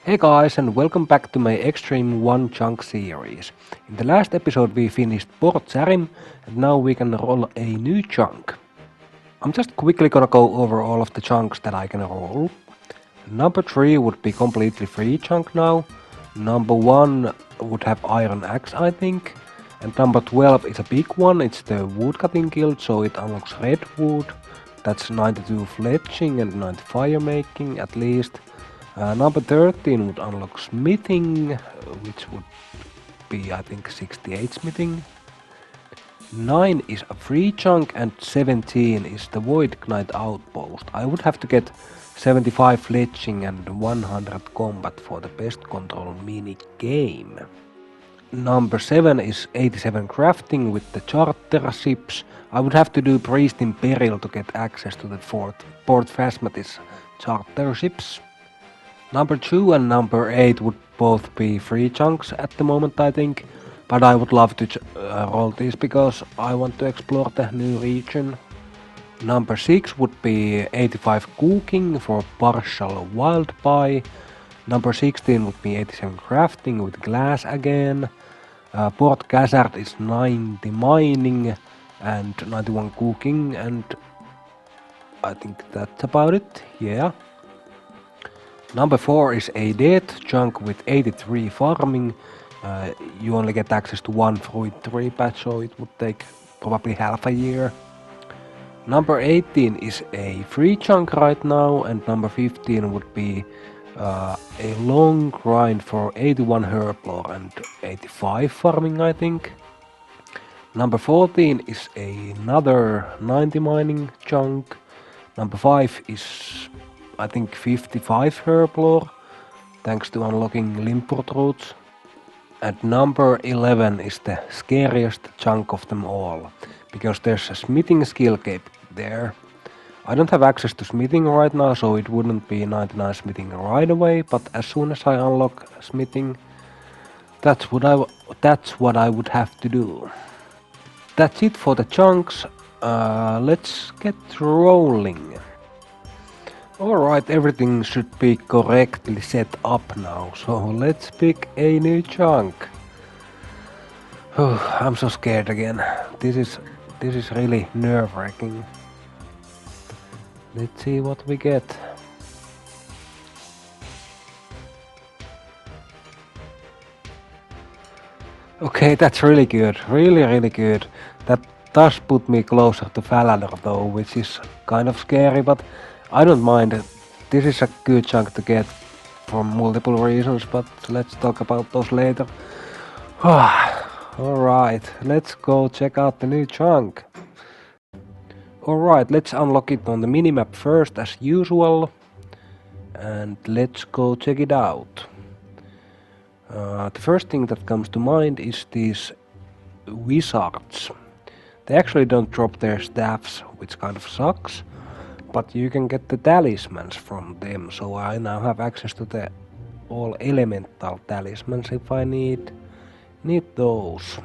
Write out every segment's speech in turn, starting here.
Hey guys, and welcome back to my Xtreme One Chunk series. In the last episode we finished Port Sarim, and now we can roll a new chunk. I'm just quickly gonna go over all of the chunks that I can roll. Number 3 would be completely free chunk now. Number 1 would have Iron Axe, I think. And number 12 is a big one, it's the Woodcutting Guild, so it unlocks red wood. That's 92 fletching and 90 fire making at least. Number 13 would unlock smithing, which would be I think 68 smithing. 9 is a free chunk and 17 is the Void Knight outpost. I would have to get 75 fletching and 100 combat for the best control mini game. Number 7 is 87 crafting with the charter ships. I would have to do Priest in Peril to get access to the Port Phasmatis charter ships. Number 2 and number 8 would both be free chunks at the moment I think, but I would love to roll these because I want to explore the new region. Number 6 would be 85 cooking for partial wild pie. Number 16 would be 87 crafting with glass again. Port Hazard is 90 mining and 91 cooking, and I think that's about it, yeah. Number 4 is a dead chunk with 83 farming. You only get access to one fruit tree patch, so it would take probably half a year. Number 18 is a free chunk right now, and number 15 would be a long grind for 81 herblore and 85 farming I think. Number 14 is another 90 mining chunk. Number 5 is I think 55 herblore, thanks to unlocking limport roots. And number 11 is the scariest chunk of them all, because there's a smithing skill cape there. I don't have access to smithing right now, so it wouldn't be 99 smithing right away, but as soon as I unlock smithing, that's what I would have to do. That's it for the chunks. Let's get rolling. Alright, everything should be correctly set up now, so let's pick a new chunk. I'm so scared again. This is really nerve-wracking. Let's see what we get. Okay, that's really good. Really good. That does put me closer to Falador though, which is kind of scary, but I don't mind it. This is a good chunk to get for multiple reasons, but let's talk about those later. Alright, let's go check out the new chunk. Alright, let's unlock it on the minimap first as usual. And let's go check it out. The first thing that comes to mind is these wizards. They actually don't drop their staffs, which kind of sucks. But you can get the talismans from them, so I now have access to the all elemental talismans if I need those.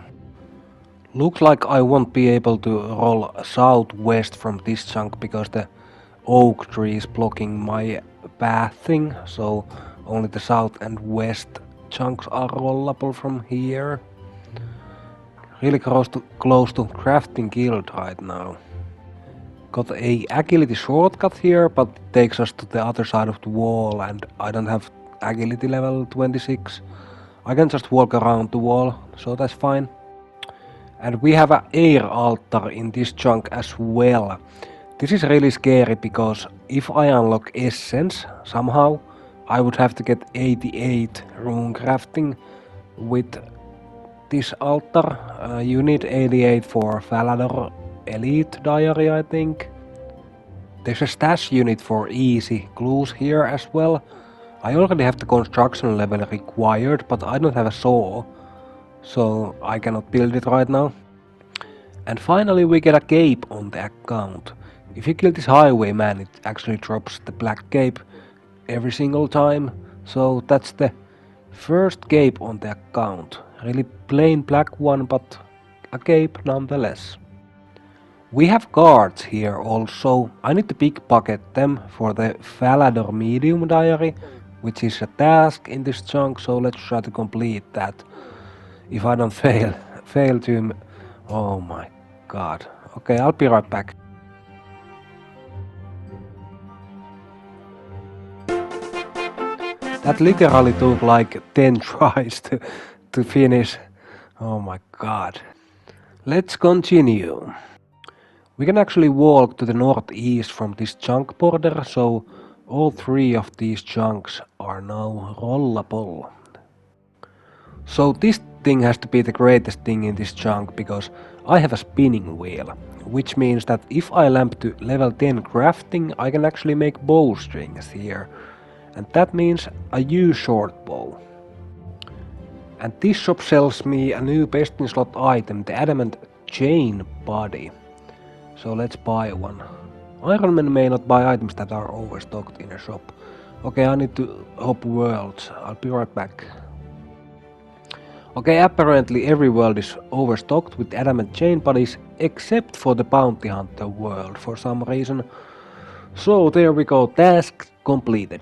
Looks like I won't be able to roll southwest from this chunk because the oak tree is blocking my pathing, so only the south and west chunks are rollable from here. Really close to crafting guild right now. Got a agility shortcut here, but it takes us to the other side of the wall, and I don't have agility level 26. I can just walk around the wall, so that's fine. And we have an air altar in this chunk as well. This is really scary because if I unlock essence somehow, I would have to get 88 rune crafting with this altar. You need 88 for Falador Elite Diary I think. There's a stash unit for easy glues here as well. I already have the construction level required, but I don't have a saw, so I cannot build it right now. And finally we get a cape on the account. If you kill this highwayman, it actually drops the black cape every single time, so that's the first cape on the account. Really plain black one, but a cape nonetheless. We have guards here also. I need to pickpocket them for the Falador medium diary, which is a task in this chunk, so let's try to complete that. If I don't fail to... Oh my god. Okay, I'll be right back. That literally took like 10 tries to finish. Oh my god. Let's continue. We can actually walk to the northeast from this chunk border, so all 3 of these chunks are now rollable. So this thing has to be the greatest thing in this chunk because I have a spinning wheel, which means that if I lamp to level 10 crafting, I can actually make bowstrings here. And that means a U-short bow. And this shop sells me a new best in slot item, the adamant chain body. So let's buy one. Ironmen may not buy items that are overstocked in a shop. Okay, I need to hop worlds. I'll be right back. Okay, apparently every world is overstocked with adamant chain bodies except for the bounty hunter world for some reason. So there we go, task completed.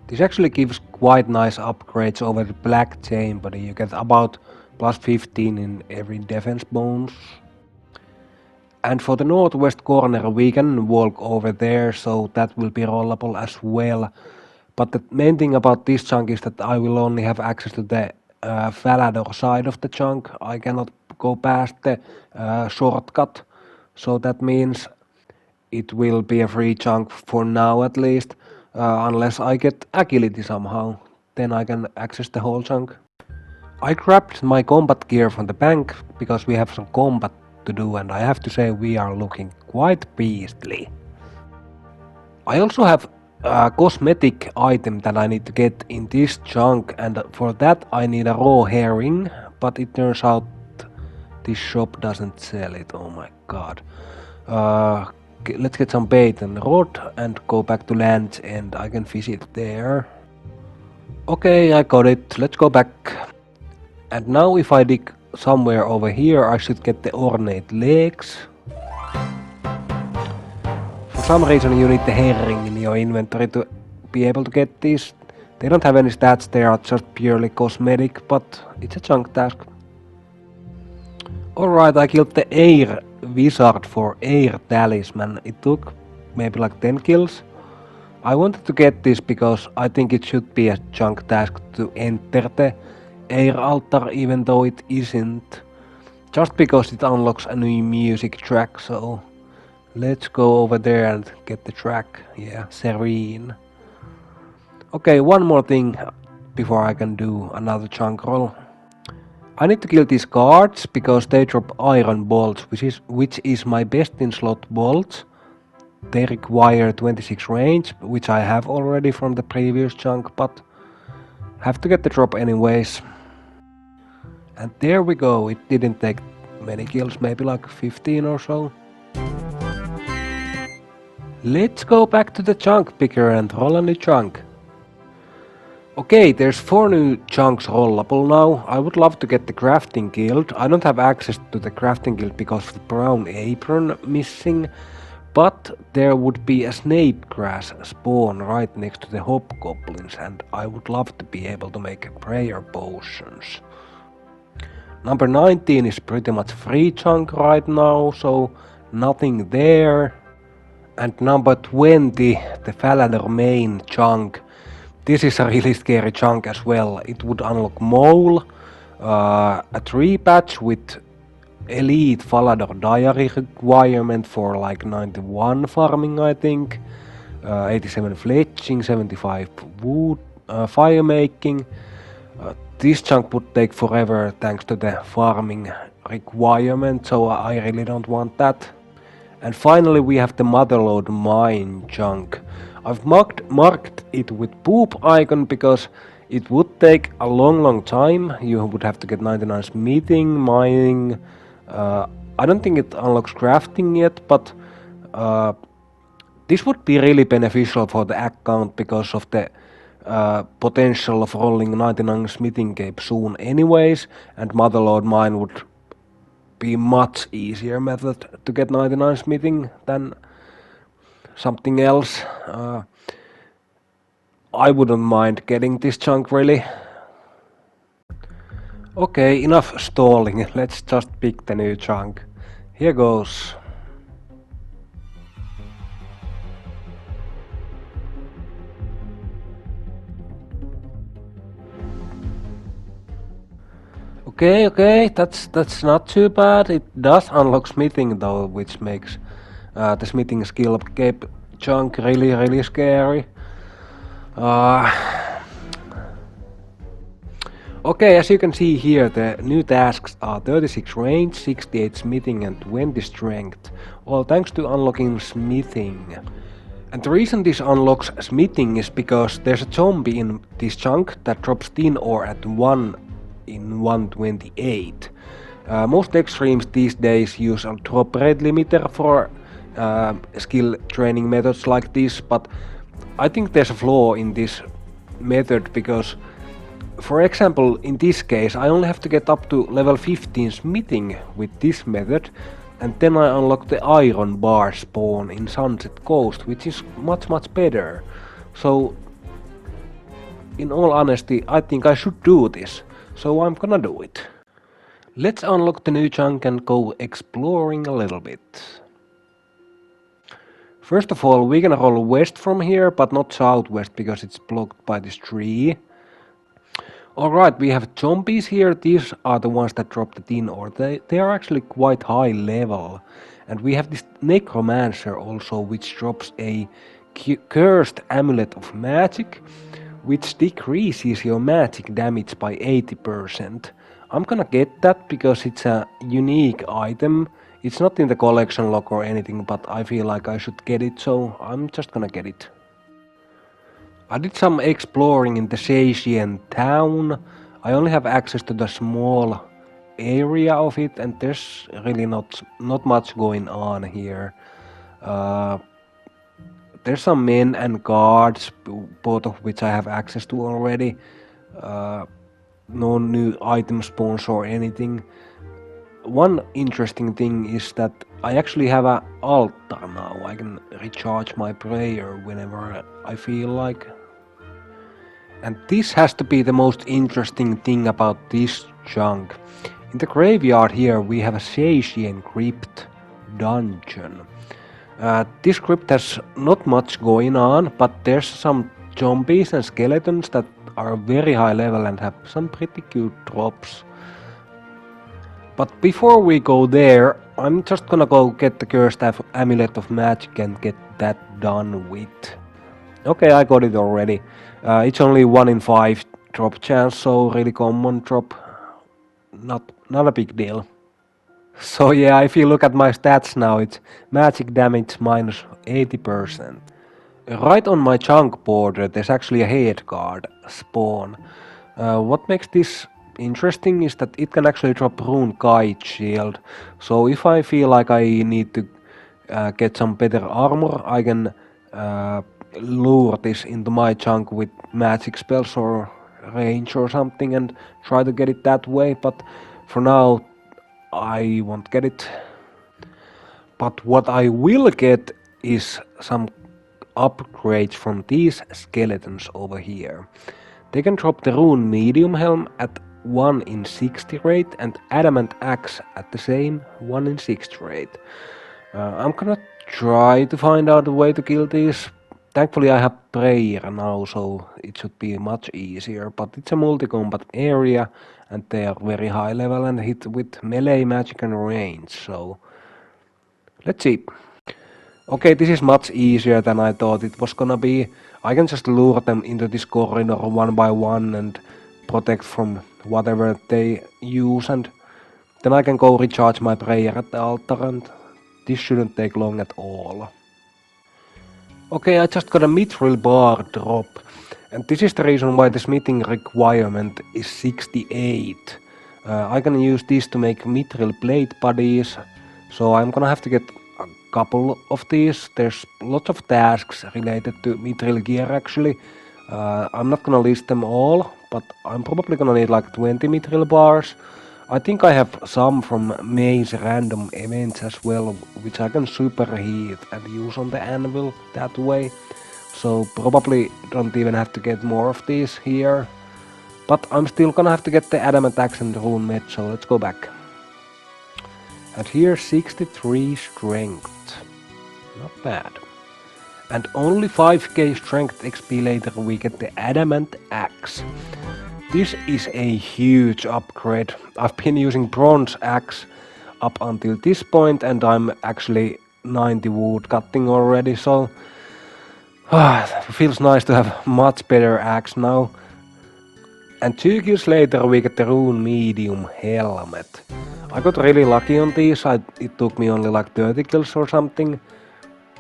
This actually gives quite nice upgrades over the black chain body. You get about plus 15 in every defense bonus. And for the northwest corner we can walk over there, so that will be rollable as well. But the main thing about this chunk is that I will only have access to the Falador side of the chunk. I cannot go past the shortcut, so that means it will be a free chunk for now at least, unless I get agility somehow. Then I can access the whole chunk. I grabbed my combat gear from the bank because we have some combat to do, and I have to say we are looking quite beastly. I also have a cosmetic item that I need to get in this chunk, and for that I need a raw herring, but it turns out this shop doesn't sell it. Oh my god. Let's get some bait and rod and go back to Land's End. I can visit there. Okay, I got it. Let's go back. And now if I dig somewhere over here, I should get the ornate legs. For some reason you need the herring in your inventory to be able to get these. They don't have any stats, they are just purely cosmetic, but it's a chunk task. Alright, I killed the air wizard for air talisman. It took maybe like 10 kills. I wanted to get this because I think it should be a chunk task to enter the air altar, even though it isn't. Just because it unlocks a new music track, so let's go over there and get the track. Yeah, serene. Okay, one more thing before I can do another chunk roll. I need to kill these guards because they drop iron bolts, which is my best in slot bolts. They require 26 range, which I have already from the previous chunk, but have to get the drop anyways. And there we go, it didn't take many kills, maybe like 15 or so. Let's go back to the chunk picker and roll a new chunk. Okay, there's 4 new chunks rollable now. I would love to get the crafting guild. I don't have access to the crafting guild because of the brown apron missing. But there would be a snape grass spawn right next to the hobgoblins, and I would love to be able to make prayer potions. Number 19 is pretty much free chunk right now, so nothing there. And number 20, the Falador main chunk. This is a really scary chunk as well. It would unlock mole, a tree patch with elite Falador diary requirement for like 91 farming, I think, 87 fletching, 75 wood, fire making. This chunk would take forever thanks to the farming requirement, so I really don't want that. And finally we have the Motherlode mine chunk. I've marked it with poop icon because it would take a long time. You would have to get 99 smithing, mining. I don't think it unlocks crafting yet, but this would be really beneficial for the account because of the potential of rolling 99 smithing cape soon anyways, and Motherlode mine would be much easier method to get 99 smithing than something else. I wouldn't mind getting this chunk really. Okay, enough stalling, let's just pick the new chunk. Here goes. Okay, that's not too bad. It does unlock smithing though, which makes the smithing skill cape chunk really scary. Okay, as you can see here, the new tasks are 36 range, 68 smithing and 20 strength, all thanks to unlocking smithing. And the reason this unlocks smithing is because there's a zombie in this chunk that drops tin ore at 1 in 128. Most extremes these days use a drop rate limiter for skill training methods like this, but I think there's a flaw in this method because, for example, in this case I only have to get up to level 15 smithing with this method, and then I unlock the iron bar spawn in Sunset Coast, which is much better. So, in all honesty, I think I should do this, so I'm gonna do it. Let's unlock the new chunk and go exploring a little bit. First of all, we're gonna roll west from here, but not southwest because it's blocked by this tree. Alright, we have zombies here. These are the ones that drop the tin ore. They are actually quite high level. And we have this necromancer also, which drops a cursed amulet of magic, which decreases your magic damage by 80%. I'm gonna get that because it's a unique item. It's not in the collection log or anything, but I feel like I should get it, so I'm just gonna get it. I did some exploring in the Seishian town. I only have access to the small area of it, and there's really not much going on here. There's some men and guards, both of which I have access to already. No new item spawns or anything. One interesting thing is that I actually have an altar now. I can recharge my prayer whenever I feel like. And this has to be the most interesting thing about this chunk. In the graveyard here we have a Seishian crypt dungeon. This crypt has not much going on, but there's some zombies and skeletons that are very high level and have some pretty cute drops. But before we go there, I'm just gonna go get the cursed amulet of magic and get that done with. Okay, I got it already. It's only 1 in 5 drop chance, so really common drop. Not a big deal. So yeah, if you look at my stats now, it's magic damage minus 80%. Right on my chunk border, there's actually a head guard spawn. What makes this interesting is that it can actually drop rune kite shield. So if I feel like I need to get some better armor, I can lure this into my chunk with magic spells or range or something and try to get it that way, but for now I won't get it. But what I will get is some upgrades from these skeletons over here. They can drop the rune medium helm at 1 in 60 rate and adamant axe at the same 1 in 60 rate. I'm gonna try to find out a way to kill these. Thankfully I have prayer now, so it should be much easier, but it's a multi-combat area and they are very high level and hit with melee, magic and range, so let's see. Okay, this is much easier than I thought it was gonna be. I can just lure them into this corridor one by one and protect from whatever they use, and then I can go recharge my prayer at the altar, and this shouldn't take long at all. Okay, I just got a mithril bar drop, and this is the reason why the smithing requirement is 68. I can use this to make mithril blade bodies, so I'm gonna have to get a couple of these. There's lots of tasks related to mithril gear actually. I'm not gonna list them all, but I'm probably gonna need like 20 mithril bars. I think I have some from May's random events as well, which I can superheat and use on the anvil that way. so probably don't even have to get more of these here. But I'm still gonna have to get the adamant axe and the rune med, so let's go back. And here 63 strength. Not bad. And only 5k strength XP later we get the adamant axe. This is a huge upgrade. I've been using bronze axe up until this point and I'm actually 90 wood cutting already, so feels nice to have much better axe now. And 2 kills later we get the rune medium helmet. I got really lucky on these, it took me only like 30 kills or something.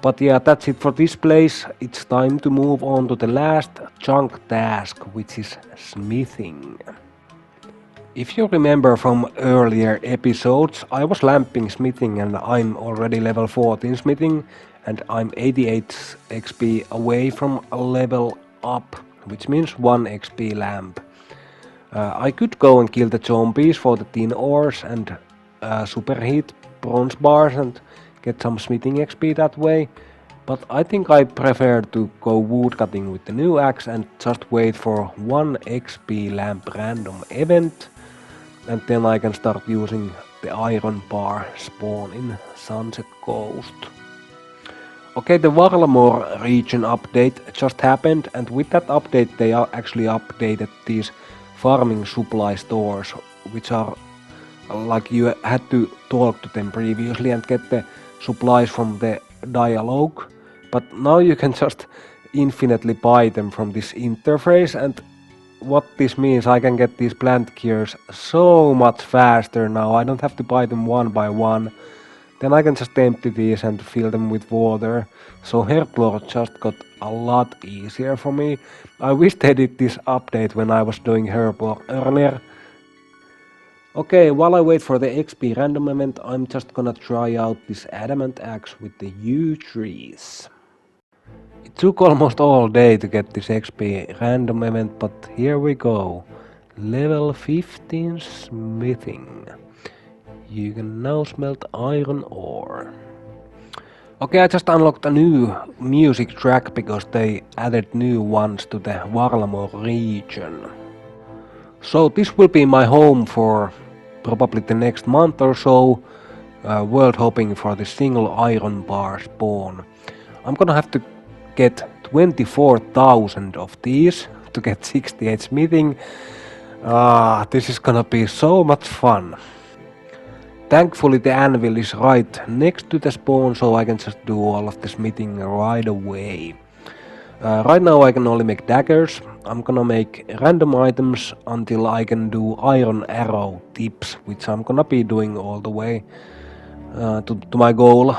But yeah, that's it for this place. It's time to move on to the last chunk task, which is smithing. If you remember from earlier episodes, I was lamping smithing and I'm already level 14 smithing and I'm 88 XP away from a level up, which means 1 XP lamp. I could go and kill the zombies for the tin ores and superheat bronze bars and get some smithing XP that way, but I think I prefer to go woodcutting with the new axe and just wait for 1 XP lamp random event, and then I can start using the iron bar spawn in Sunset Coast. Okay, the Varlamore region update just happened, and with that update they actually updated these farming supply stores, which are like you had to talk to them previously and get the supplies from the dialogue, but now you can just infinitely buy them from this interface, and what this means, I can get these plant gears so much faster now. I don't have to buy them one by one. Then I can just empty these and fill them with water. So herblore just got a lot easier for me. I wish they did this update when I was doing herblore earlier. Okay, while I wait for the XP random event, I'm just gonna try out this adamant axe with the yew trees. It took almost all day to get this XP random event, but here we go. Level 15 smithing. You can now smelt iron ore. Okay, I just unlocked a new music track because they added new ones to the Varlamore region. So this will be my home for probably the next month or so, world hoping for the single iron bar spawn. I'm gonna have to get 24,000 of these to get 68 smithing. This is gonna be so much fun. Thankfully the anvil is right next to the spawn, so I can just do all of the smithing right away. Right now I can only make daggers. I'm gonna make random items until I can do iron arrow tips, which I'm gonna be doing all the way to my goal.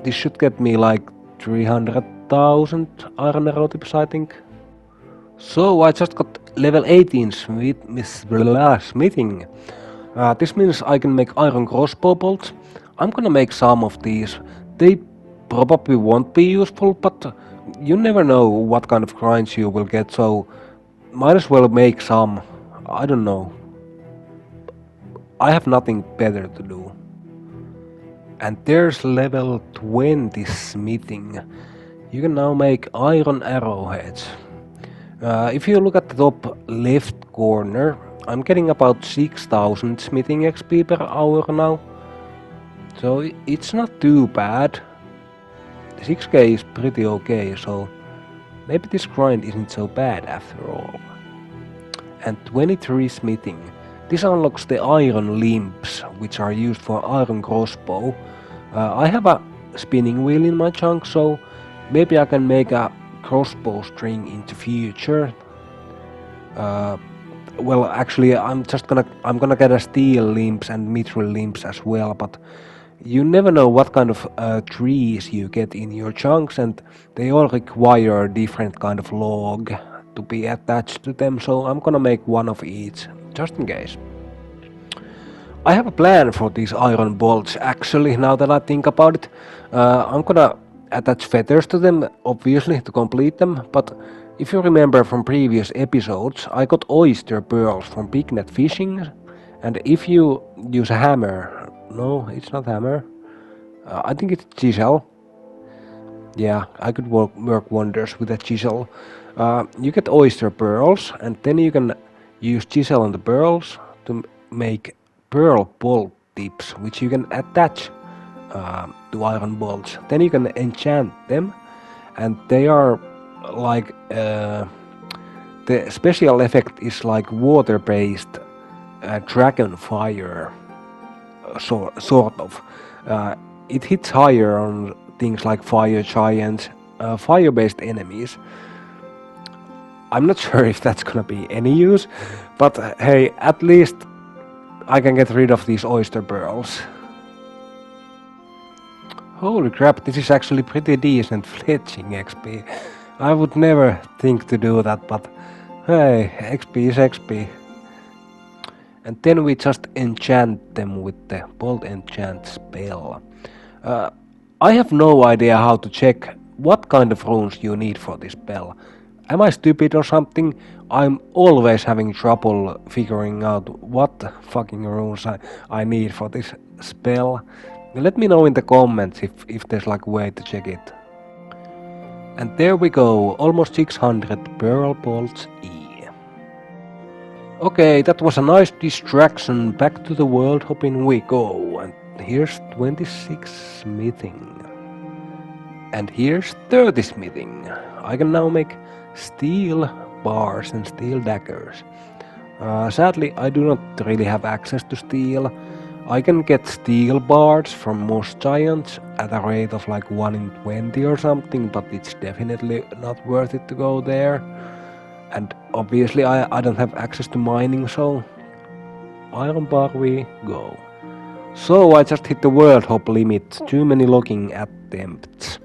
This should get me like 300,000 iron arrow tips, I think. So I just got level 18 smithing. This means I can make iron crossbow bolts. I'm gonna make some of these. They probably won't be useful, but you never know what kind of grinds you will get, so might as well make some. I don't know. I have nothing better to do. And there's level 20 smithing. You can now make iron arrowheads. If you look at the top left corner, I'm getting about 6,000 smithing XP per hour now. So it's not too bad. 6k is pretty okay, so maybe this grind isn't so bad after all. And 23 smithing. This unlocks the iron limbs, which are used for iron crossbow. I have a spinning wheel in my chunk, so maybe I can make a crossbow string in the future. Well, actually, I'm gonna get a steel limbs and mithril limbs as well, but you never know what kind of trees you get in your chunks, and they all require a different kind of log to be attached to them, so I'm gonna make one of each, just in case. I have a plan for these iron bolts actually, now that I think about it. I'm gonna attach feathers to them, obviously, to complete them, but if you remember from previous episodes, I got oyster pearls from big net fishing, and if you use a hammer, no, it's not hammer, I think it's chisel. Yeah, I could work wonders with a chisel. You get oyster pearls, and then you can use chisel on the pearls to make pearl bolt tips, which you can attach to iron bolts. Then you can enchant them, and they are like the special effect is like water-based dragon fire, sort of. It hits higher on things like fire giants, fire-based enemies. I'm not sure if that's gonna be any use, but hey, at least I can get rid of these oyster pearls. Holy crap, this is actually pretty decent fletching XP. I would never think to do that, but hey, XP is XP. And then we just enchant them with the bolt enchant spell. I have no idea how to check what kind of runes you need for this spell. Am I stupid or something? I'm always having trouble figuring out what fucking runes I need for this spell. Let me know in the comments if there's like a way to check it. And there we go, almost 600 pearl bolts E. Okay, that was a nice distraction. Back to the world hopping we go. And here's 26 smithing. And here's 30 smithing. I can now make steel bars and steel daggers. Sadly, I do not really have access to steel. I can get steel bars from most giants at a rate of like 1 in 20 or something, but it's definitely not worth it to go there. And obviously I don't have access to mining, so iron bar we go. So I just hit the world hop limit, too many logging attempts.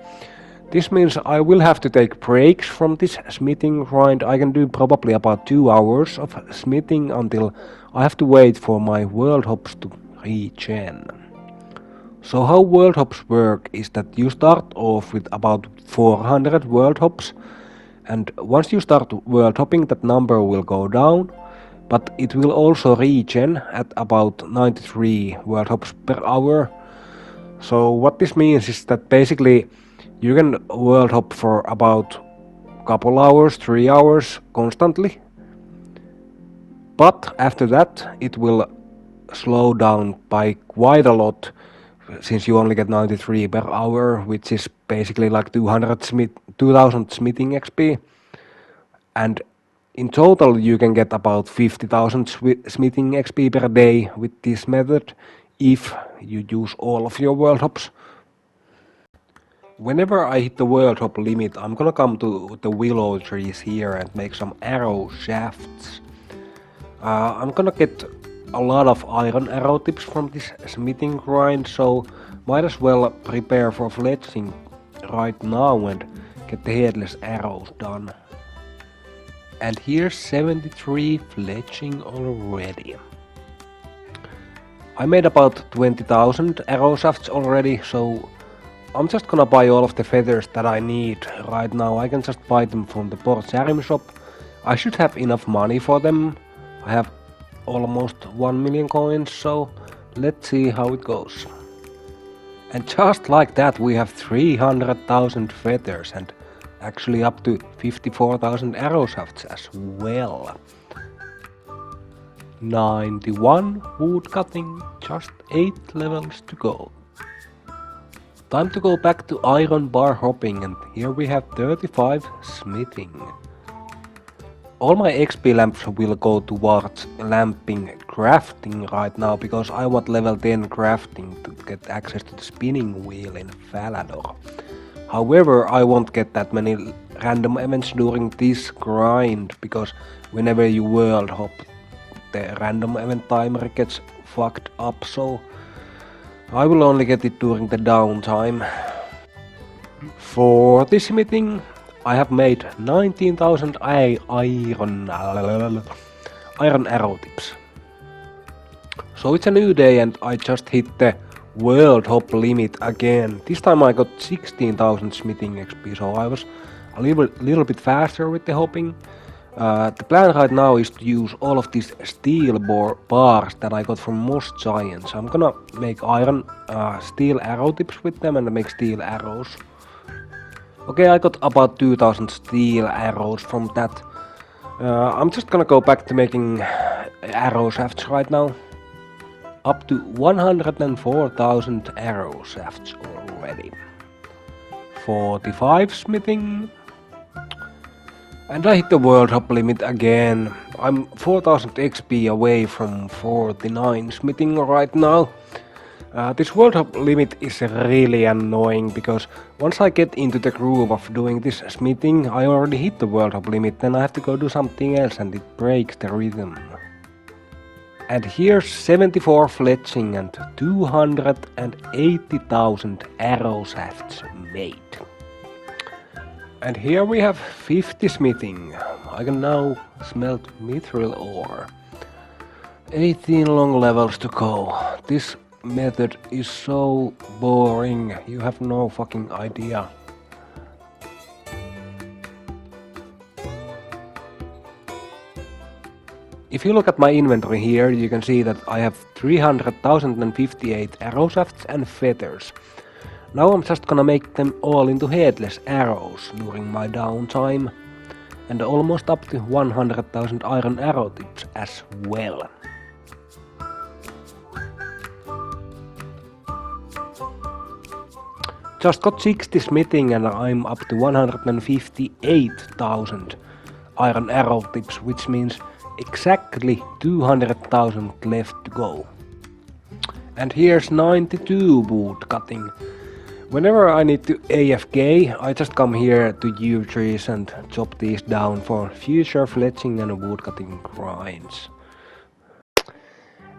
This means I will have to take breaks from this smithing grind. I can do probably about 2 hours of smithing until I have to wait for my world hops to regen. So how world hops work is that you start off with about 400 world hops, and once you start world hopping, that number will go down, but it will also regen at about 93 world hops per hour. So what this means is that basically you can world hop for about couple hours, 3 hours constantly, but after that it will slow down by quite a lot, since you only get 93 per hour, which is basically like 2000 smithing XP. And in total you can get about 50,000 smithing XP per day with this method, if you use all of your world hops. Whenever I hit the world hop limit, I'm gonna come to the willow trees here and make some arrow shafts. I'm gonna get a lot of iron arrow tips from this smithing grind, so might as well prepare for fletching right now and get the headless arrows done. And here's 73 fletching already. I made about 20,000 arrow shafts already, so I'm just gonna buy all of the feathers that I need right now. I can just buy them from the Puropuro shop. I should have enough money for them. I have almost 1 million coins, so let's see how it goes. And just like that we have 300,000 feathers and actually up to 54,000 arrow shafts as well. 91 wood cutting, just 8 levels to go. Time to go back to iron bar hopping, and here we have 35 smithing. All my XP lamps will go towards lamping crafting right now, because I want level 10 crafting to get access to the spinning wheel in Falador. However, I won't get that many random events during this grind, because whenever you world hop, the random event timer gets fucked up, so I will only get it during the downtime. For this smithing, I have made 19,000 iron arrow tips. So it's a new day and I just hit the world hop limit again. This time I got 16,000 smithing XP, so I was a little bit faster with the hopping. The plan right now is to use all of these steel bars that I got from most giants. I'm gonna make iron steel arrow tips with them and make steel arrows. Okay, I got about 2000 steel arrows from that. I'm just gonna go back to making arrow shafts right now. Up to 104,000 arrow shafts already. 45 smithing. And I hit the world hop limit again. I'm 4000 XP away from 49 smithing right now. This world hop limit is really annoying because once I get into the groove of doing this smithing, I already hit the world hop limit, then I have to go do something else and it breaks the rhythm. And here's 74 fletching and 280,000 arrow shafts made. And here we have 50 smithing. I can now smelt mithril ore. 18 long levels to go. This method is so boring, you have no fucking idea. If you look at my inventory here, you can see that I have 300,058 arrow shafts and feathers. Now I'm just gonna make them all into headless arrows during my downtime, and almost up to 100,000 iron arrow tips as well. Just got 60 smithing and I'm up to 158,000 iron arrow tips, which means exactly 200,000 left to go. And here's 92 wood cutting. Whenever I need to AFK, I just come here to yew trees and chop these down for future fletching and wood cutting grinds.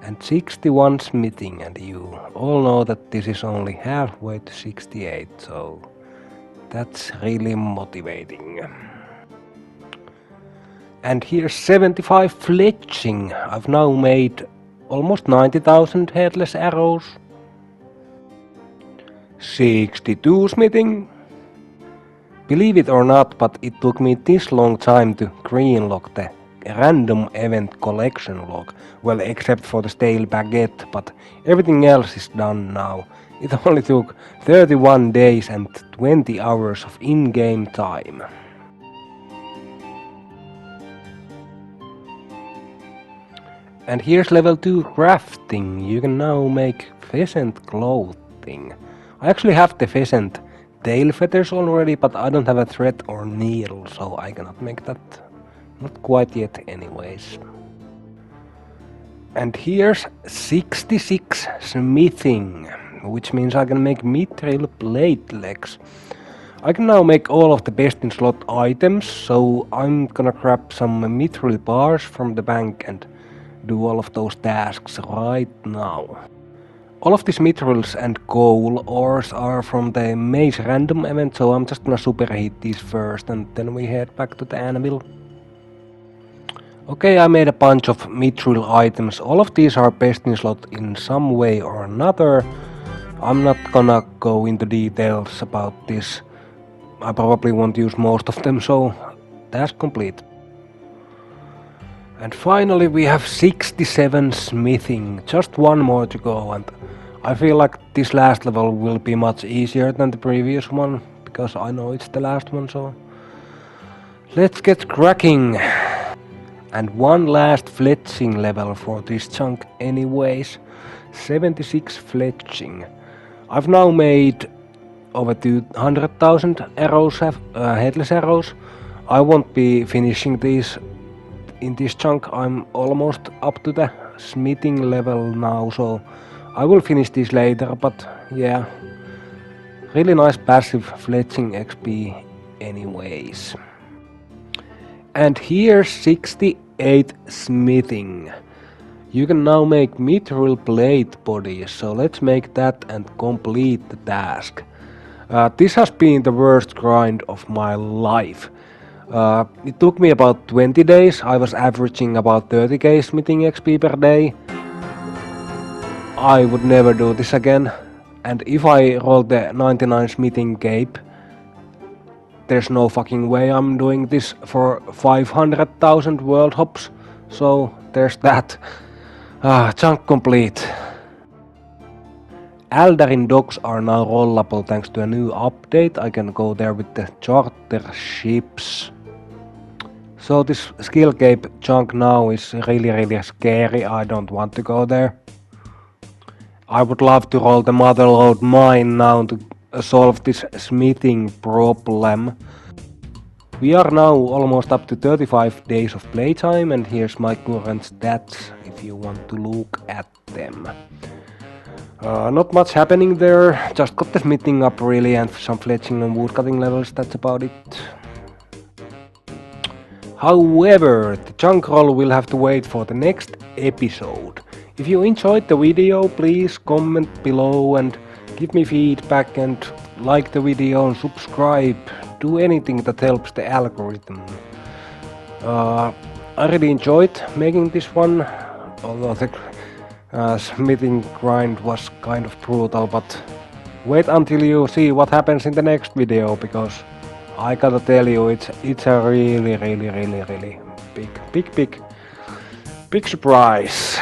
And 61 smithing, and you all know that this is only halfway to 68, so that's really motivating. And here's 75 fletching. I've now made almost 90,000 headless arrows. 62 smithing. Believe it or not, but it took me this long time to greenlock the random event collection log. Well, except for the stale baguette, but everything else is done now. It only took 31 days and 20 hours of in-game time. And here's level 2 crafting. You can now make pheasant clothing. I actually have the pheasant tail feathers already, but I don't have a thread or needle, so I cannot make that. Not quite yet anyways. And here's 66 smithing, which means I can make mithril plate legs. I can now make all of the best in slot items, so I'm gonna grab some mithril bars from the bank and do all of those tasks right now. All of these mithrils and coal ores are from the maze random event, so I'm just gonna superheat these first and then we head back to the anvil. Okay, I made a bunch of mithril items. All of these are best in slot in some way or another. I'm not gonna go into details about this. I probably won't use most of them, so task complete. And finally we have 67 smithing, just one more to go, and I feel like this last level will be much easier than the previous one, because I know it's the last one, so let's get cracking. And one last fletching level for this chunk anyways, 76 fletching. I've now made over 200,000 arrows, headless arrows. I won't be finishing these in this chunk. I'm almost up to the smithing level now, so I will finish these later, but yeah, really nice passive fletching XP anyways. And here's 68 smithing. You can now make mithril plate bodies, so let's make that and complete the task. This has been the worst grind of my life. It took me about 20 days. I was averaging about 30k smithing XP per day. I would never do this again. And if I roll the 99 smithing cape, there's no fucking way I'm doing this for 500,000 world hops. So there's that. Chunk complete. Aldarin docks are now rollable thanks to a new update. I can go there with the charter ships. So this skill cape chunk now is really scary. I don't want to go there. I would love to roll the motherload mine now to solve this smithing problem. We are now almost up to 35 days of playtime, and here's my current stats if you want to look at them. Not much happening there, just got the smithing up really and some fletching and woodcutting levels, that's about it. However, the chunk roll will have to wait for the next episode. If you enjoyed the video, please comment below and give me feedback and like the video and subscribe. Do anything that helps the algorithm. I really enjoyed making this one, although the smithing grind was kind of brutal, but wait until you see what happens in the next video, because I gotta tell you, it's a really big surprise.